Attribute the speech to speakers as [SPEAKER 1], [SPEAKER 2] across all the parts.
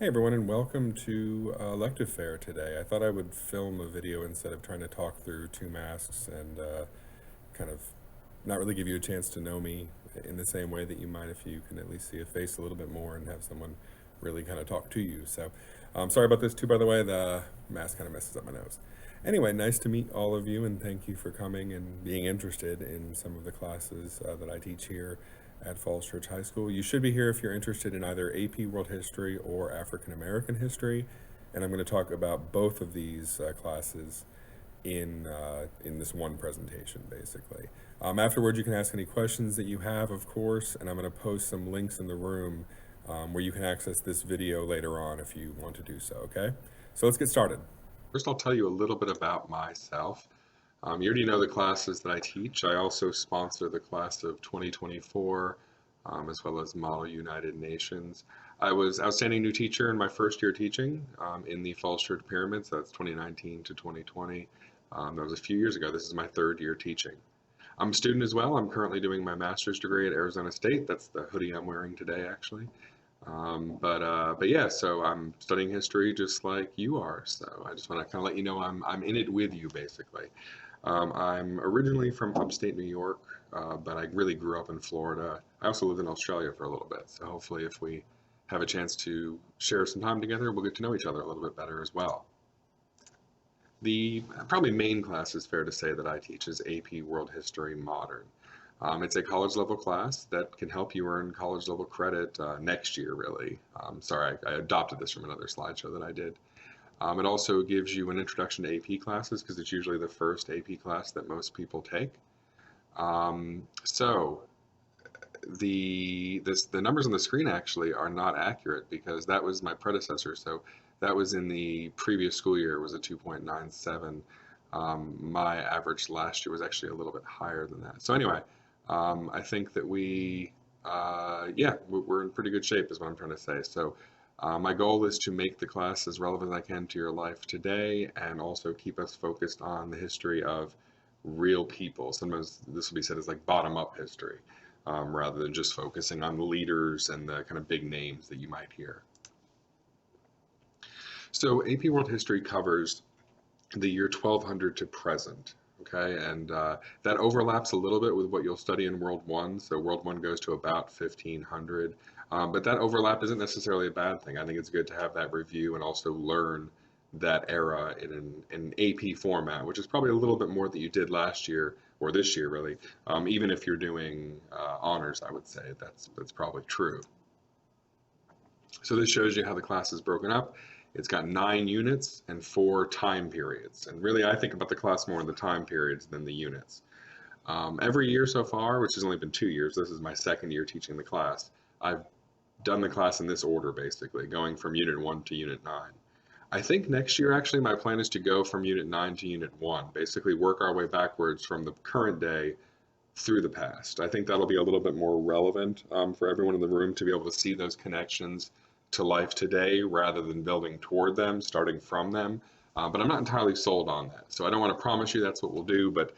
[SPEAKER 1] Hey everyone, and welcome to Elective Fair today. I thought I would film a video instead of trying to talk through two masks and kind of not really give you a chance to know me in the same way that you might if you can at least see a face a little bit more and have someone really kind of talk to you. So, sorry about this too, by the way. The mask kind of messes up my nose. Anyway, nice to meet all of you, and thank you for coming and being interested in some of the classes that I teach here at Falls Church High School. You should be here if you're interested in either AP World History or African American History, and I'm going to talk about both of these classes in this one presentation, basically. Afterwards, you can ask any questions that you have, of course, and I'm going to post some links in the room where you can access this video later on if you want to do so, okay? So let's get started. First, I'll tell you a little bit about myself. You already know the classes that I teach. I also sponsor the class of 2024, as well as Model United Nations. I was outstanding new teacher in my first year teaching in the Falls Church Pyramids. That's 2019 to 2020. That was a few years ago. This is my third year teaching. I'm a student as well. I'm currently doing my master's degree at Arizona State. That's the hoodie I'm wearing today, actually. But yeah, so I'm studying history just like you are. So I just want to kind of let you know I'm in it with you, basically. I'm originally from upstate New York, but I really grew up in Florida. I also lived in Australia for a little bit. So hopefully, if we have a chance to share some time together, we'll get to know each other a little bit better as well. The probably main class, is fair to say, that I teach is AP World History Modern. It's a college level class that can help you earn college level credit next year, really. Sorry, I adopted this from another slideshow that I did. It also gives you an introduction to AP classes because it's usually the first AP class that most people take. So the numbers on the screen actually are not accurate because that was my predecessor. So that was in the previous school year. It was a 2.97. My average last year was actually a little bit higher than that. So anyway, I think that yeah, we're in pretty good shape is what I'm trying to say. So my goal is to make the class as relevant as I can to your life today and also keep us focused on the history of real people. Sometimes this will be said as like bottom-up history, rather than just focusing on leaders and the kind of big names that you might hear. So AP World History covers the year 1200 to present. Okay, and that overlaps a little bit with what you'll study in World One. So World One goes to about 1500, but that overlap isn't necessarily a bad thing. I think it's good to have that review and also learn that era in an AP format, which is probably a little bit more that you did last year or this year, really. Even if you're doing honors, I would say that's probably true. So this shows you how the class is broken up. It's got 9 units and 4 time periods. And really, I think about the class more in the time periods than the units. Every year so far, which has only been 2 years, this is my second year teaching the class, I've done the class in this order, basically, going from Unit 1 to Unit 9. I think next year, actually, my plan is to go from Unit 9 to Unit 1, basically work our way backwards from the current day through the past. I think that'll be a little bit more relevant for everyone in the room to be able to see those connections to life today rather than building toward them, starting from them. But I'm not entirely sold on that. So I don't want to promise you that's what we'll do, but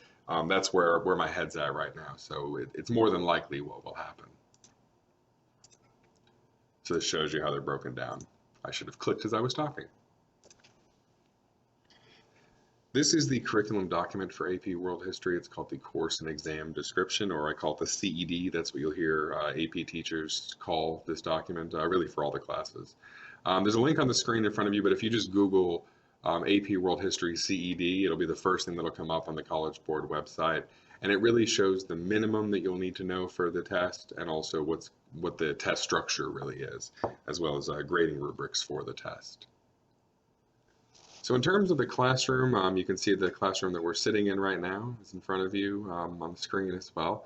[SPEAKER 1] that's where my head's at right now. So it's more than likely what will happen. So this shows you how they're broken down. I should have clicked as I was talking. This is the curriculum document for AP World History. It's called the Course and Exam Description, or I call it the CED. That's what you'll hear AP teachers call this document, really for all the classes. There's a link on the screen in front of you, but if you just Google AP World History CED, it'll be the first thing that'll come up on the College Board website. And it really shows the minimum that you'll need to know for the test and also what the test structure really is, as well as grading rubrics for the test. So in terms of the classroom, you can see the classroom that we're sitting in right now is in front of you on the screen as well.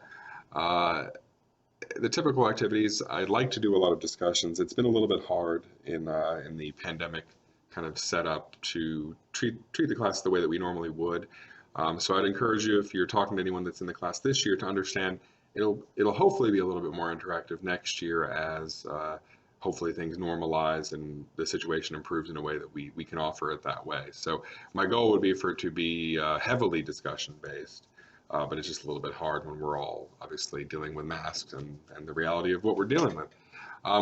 [SPEAKER 1] The typical activities, I'd like to do a lot of discussions. It's been a little bit hard in the pandemic kind of setup to treat the class the way that we normally would. So I'd encourage you, if you're talking to anyone that's in the class this year, to understand it'll hopefully be a little bit more interactive next year as hopefully things normalize and the situation improves in a way that we can offer it that way. So my goal would be for it to be heavily discussion based, but it's just a little bit hard when we're all obviously dealing with masks and the reality of what we're dealing with.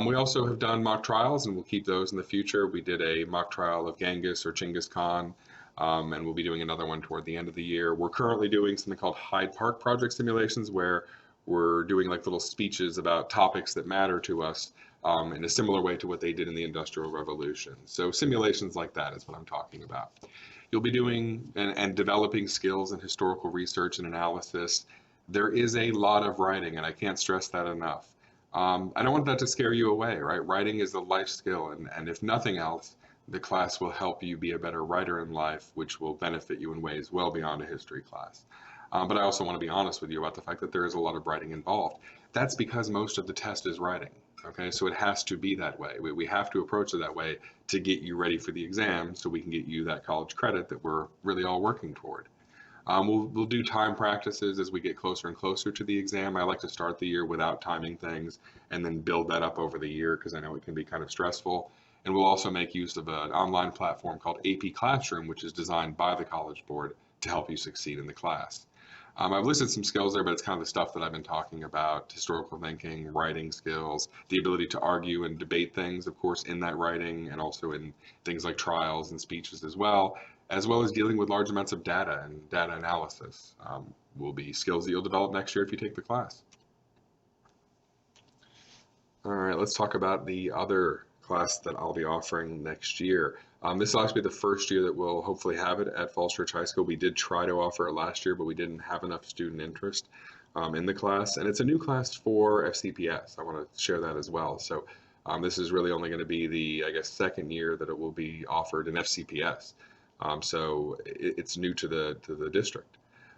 [SPEAKER 1] We also have done mock trials, and we'll keep those in the future. We did a mock trial of Genghis or Chinggis Khan, and we'll be doing another one toward the end of the year. We're currently doing something called Hyde Park Project simulations, where we're doing like little speeches about topics that matter to us in a similar way to what they did in the Industrial Revolution. So simulations like that is what I'm talking about. You'll be doing and developing skills in historical research and analysis. There is a lot of writing, and I can't stress that enough. I don't want that to scare you away, right? Writing is a life skill, and if nothing else, the class will help you be a better writer in life, which will benefit you in ways well beyond a history class. But I also want to be honest with you about the fact that there is a lot of writing involved. That's because most of the test is writing, okay? So it has to be that way. We have to approach it that way to get you ready for the exam so we can get you that college credit that we're really all working toward. We'll do time practices as we get closer and closer to the exam. I like to start the year without timing things and then build that up over the year because I know it can be kind of stressful. And we'll also make use of an online platform called AP Classroom, which is designed by the College Board to help you succeed in the class. I've listed some skills there, but it's kind of the stuff that I've been talking about: historical thinking, writing skills, the ability to argue and debate things, of course, in that writing, and also in things like trials and speeches as well as dealing with large amounts of data and data analysis will be skills that you'll develop next year if you take the class. All right, let's talk about the other class that I'll be offering next year. This will actually be the first year that we'll hopefully have it at Falls Church High School. We did try to offer it last year, but we didn't have enough student interest in the class. And it's a new class for FCPS. I want to share that as well. So this is really only going to be the, I guess, second year that it will be offered in FCPS. So it's new to the district.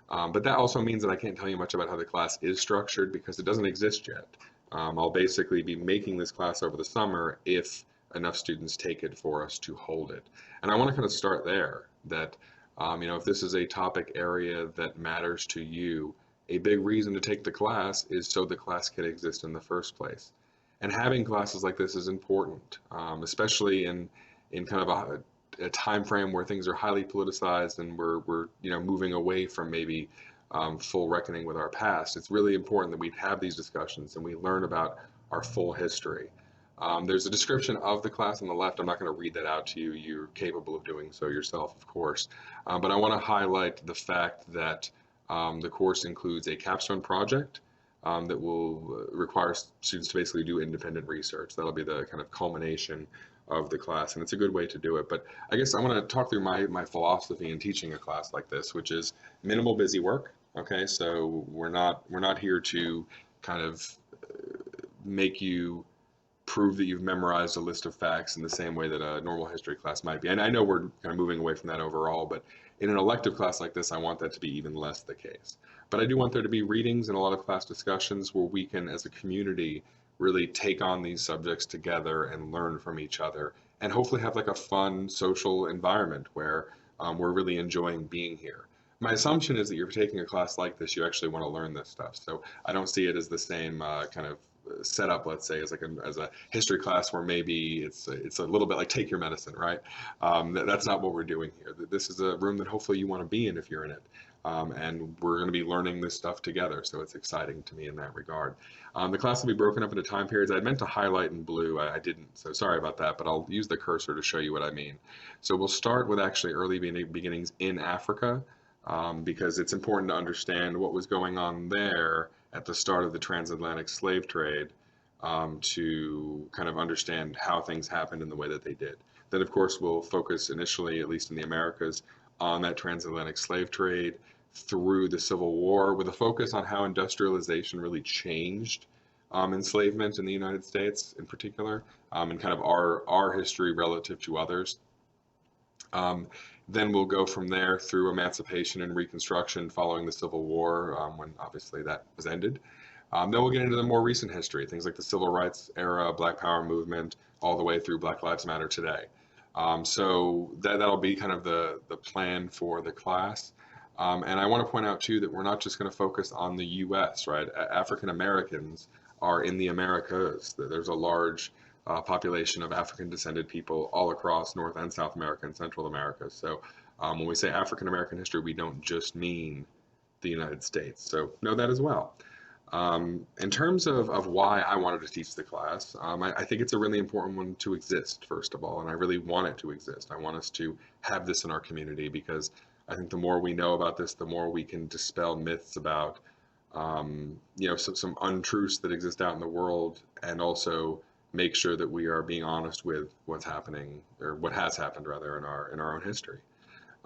[SPEAKER 1] But that also means that I can't tell you much about how the class is structured because it doesn't exist yet. I'll basically be making this class over the summer if enough students take it for us to hold it. And I want to kind of start there, that if this is a topic area that matters to you, a big reason to take the class is so the class can exist in the first place. And having classes like this is important, especially in kind of a time frame where things are highly politicized and we're moving away from maybe full reckoning with our past. It's really important that we have these discussions and we learn about our full history. There's a description of the class on the left. I'm not going to read that out to you. You're capable of doing so yourself, of course. But I want to highlight the fact that the course includes a capstone project that will require students to basically do independent research. That'll be the kind of culmination of the class, and it's a good way to do it. But I guess I want to talk through my philosophy in teaching a class like this, which is minimal busy work. Okay, so we're not here to kind of make you prove that you've memorized a list of facts in the same way that a normal history class might be. And I know we're kind of moving away from that overall, but in an elective class like this, I want that to be even less the case. But I do want there to be readings and a lot of class discussions where we can, as a community, really take on these subjects together and learn from each other and hopefully have like a fun social environment where we're really enjoying being here. My assumption is that you're taking a class like this, you actually want to learn this stuff. So I don't see it as the same kind of setup, let's say, as a history class where maybe it's a little bit like take your medicine, right? That's not what we're doing here. This is a room that hopefully you want to be in if you're in it. And we're going to be learning this stuff together, so it's exciting to me in that regard. The class will be broken up into time periods. I meant to highlight in blue, I didn't, so sorry about that, but I'll use the cursor to show you what I mean. So we'll start with actually early beginnings in Africa, because it's important to understand what was going on there at the start of the transatlantic slave trade, to kind of understand how things happened in the way that they did. Then, of course, we'll focus initially, at least in the Americas, on that transatlantic slave trade through the Civil War, with a focus on how industrialization really changed enslavement in the United States in particular, and kind of our history relative to others. Then we'll go from there through emancipation and Reconstruction following the Civil War, when obviously that was ended. Then we'll get into the more recent history, things like the Civil Rights era, Black Power movement, all the way through Black Lives Matter today. So that'll be kind of the plan for the class. And I want to point out too that we're not just going to focus on the U.S., right? African Americans are in the Americas. There's a large population of African descended people all across North and South America and Central America. So when we say African American history, we don't just mean the United States. So know that as well. In terms of why I wanted to teach the class, I think it's a really important one to exist, first of all, and I really want it to exist. I want us to have this in our community because I think the more we know about this, the more we can dispel myths about, some untruths that exist out in the world, and also make sure that we are being honest with what's happening, or what has happened rather, in our own history.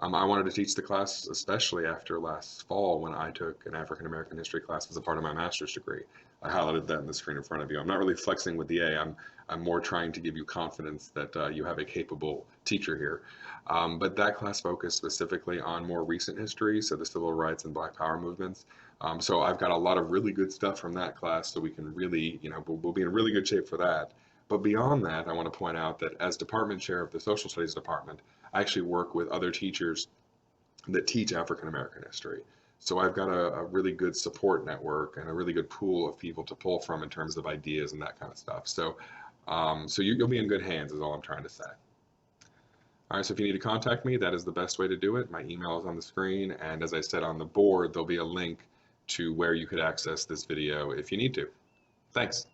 [SPEAKER 1] I wanted to teach the class, especially after last fall when I took an African American history class as a part of my master's degree. I highlighted that in the screen in front of you. I'm not really flexing with the A. I'm more trying to give you confidence that you have a capable teacher here. But that class focused specifically on more recent history, so the civil rights and Black Power movements. So I've got a lot of really good stuff from that class, so we can really, we'll be in really good shape for that. But beyond that, I want to point out that as department chair of the social studies department, I actually work with other teachers that teach African American history. So I've got a really good support network and a really good pool of people to pull from in terms of ideas and that kind of stuff. So you'll be in good hands, is all I'm trying to say. All right, so if you need to contact me, that is the best way to do it. My email is on the screen, and as I said on the board, there'll be a link to where you could access this video if you need to. Thanks.